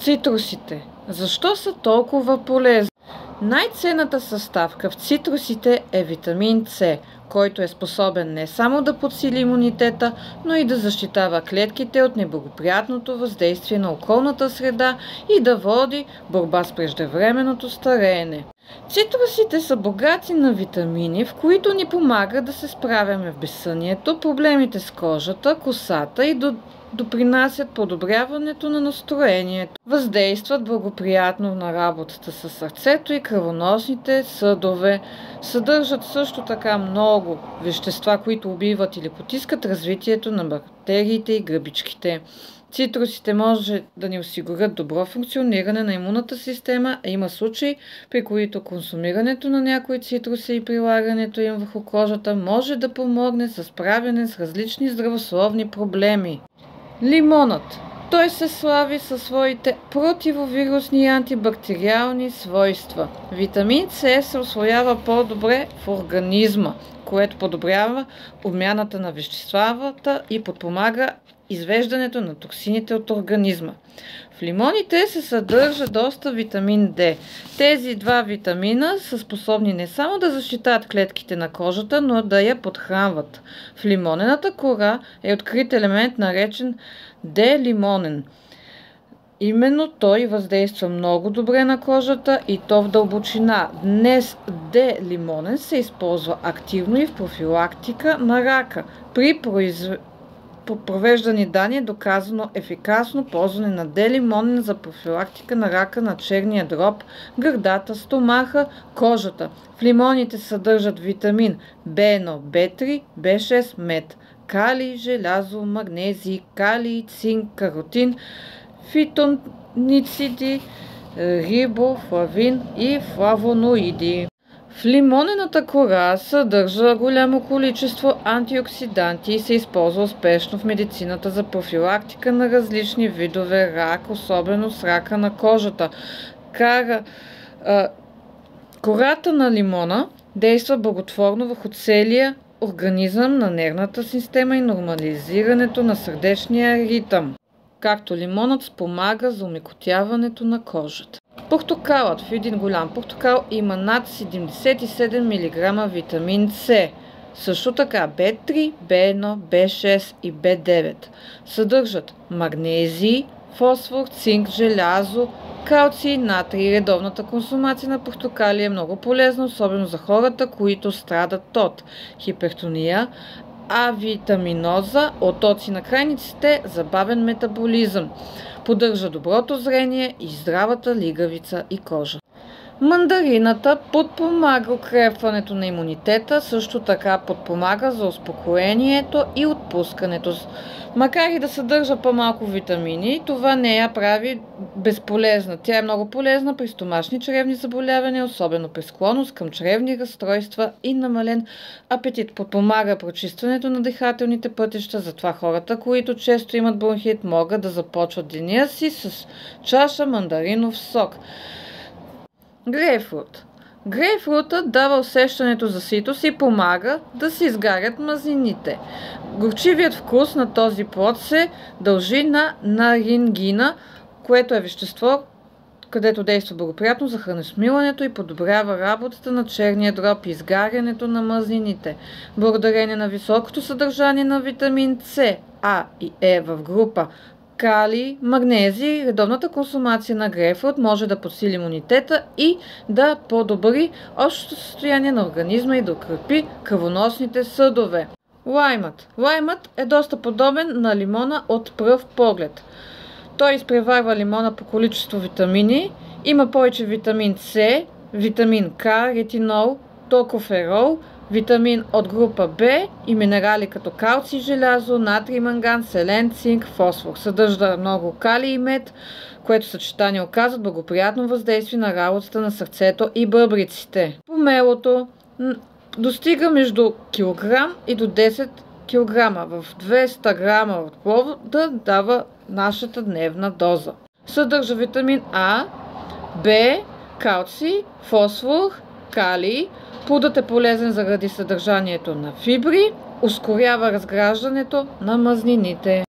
Цитрусите. Защо са толкова полезни? Най-ценната съставка в цитрусите е витамин С, който е способен не само да подсили имунитета, но и да защитава клетките от неблагоприятното въздействие на околната среда и да води борба с преждевременното стареене. Цитрусите са богати на витамини, в които ни помагат да се справяме в безсънието, проблемите с кожата, косата и допринасят подобряването на настроението. Въздействат благоприятно на работата с сърцето и кръвоносните съдове. Съдържат също така много вещества, които убиват или потискат развитието на бактериите и гъбичките. Цитрусите може да ни осигурят добро функциониране на имунната система, а има случаи, при които консумирането на някои цитруси и прилагането им върху кожата може да помогне за справяне с различни здравословни проблеми. Лимонът. Той се слави със своите противовирусни и антибактериални свойства. Витамин С се усвоява по-добре в организма, което подобрява обмяната на веществата и подпомага извеждането на токсините от организма. В лимоните се съдържа доста витамин Д. Тези два витамина са способни не само да защитават клетките на кожата, но да я подхранват. В лимонената кора е открит елемент, наречен Д-лимонен. Именно той въздейства много добре на кожата и то в дълбочина. Днес Д-лимонен се използва активно и в профилактика на рака. При провеждани данни е доказано ефикасно ползване на Д-лимонен за профилактика на рака на черния дроб, гърдата, стомаха, кожата. В лимоните съдържат витамин В1, В3, В6, мед, калий, желязо, магнезий, калий, цинк, каротин, фитонициди, рибофлавин и флавоноиди. В лимонената кора съдържа голямо количество антиоксиданти и се използва успешно в медицината за профилактика на различни видове рак, особено с рака на кожата. Кората на лимона действа благотворно върху целия организъм на нервната система и нормализирането на сърдечния ритъм, както лимонът спомага за омекотяването на кожата. Портокалът. В един голям портокал има над 77 мг витамин С. Също така В3, В1, В6 и В9. Съдържат магнезий, фосфор, цинк, желязо, калций, натрий. Редовната консумация на портокали е много полезна, особено за хората, които страдат от хипертония, авитаминоза, отоци на крайниците, забавен метаболизъм. Поддържа доброто зрение и здравата лигавица и кожа. Мандарината подпомага укрепването на имунитета, също така подпомага за успокоението и отпускането. Макар и да съдържа по-малко витамини, това не я прави безполезна. Тя е много полезна при стомашни чревни заболявания, особено при склонност към чревни разстройства и намален апетит. Подпомага прочистването на дихателните пътища, затова хората, които често имат бронхит, могат да започват деня си с чаша мандаринов сок. Грейпфрут. Грейпфрутът дава усещането за ситост и помага да се изгарят мазнините. Горчивият вкус на този плод се дължи на нарингина, което е вещество, където действа благоприятно за храносмилането и подобрява работата на черния дроб и изгарянето на мазнините. Благодарение на високото съдържание на витамин С, А и Е в група калий, магнезий, редовната консумация на грейпфрут може да подсили имунитета и да подобри общото състояние на организма и да укрепи кръвоносните съдове. Лаймът. Лаймът е доста подобен на лимона от пръв поглед. Той изпреварва лимона по количество витамини, има повече витамин С, витамин К, ретинол, токоферол, витамин от група Б и минерали като калций, желязо, натрий, манган, селен, цинк, фосфор. Съдържа много калий и мед, което съчетание оказват благоприятно въздействие на работата на сърцето и бъбриците. Помелото достига между килограм и до 10 кг. В 200 грама от плода дава нашата дневна доза. Съдържа витамин А, Б, калций, фосфор, калий. Плодът е полезен заради съдържанието на фибри, ускорява разграждането на мазнините.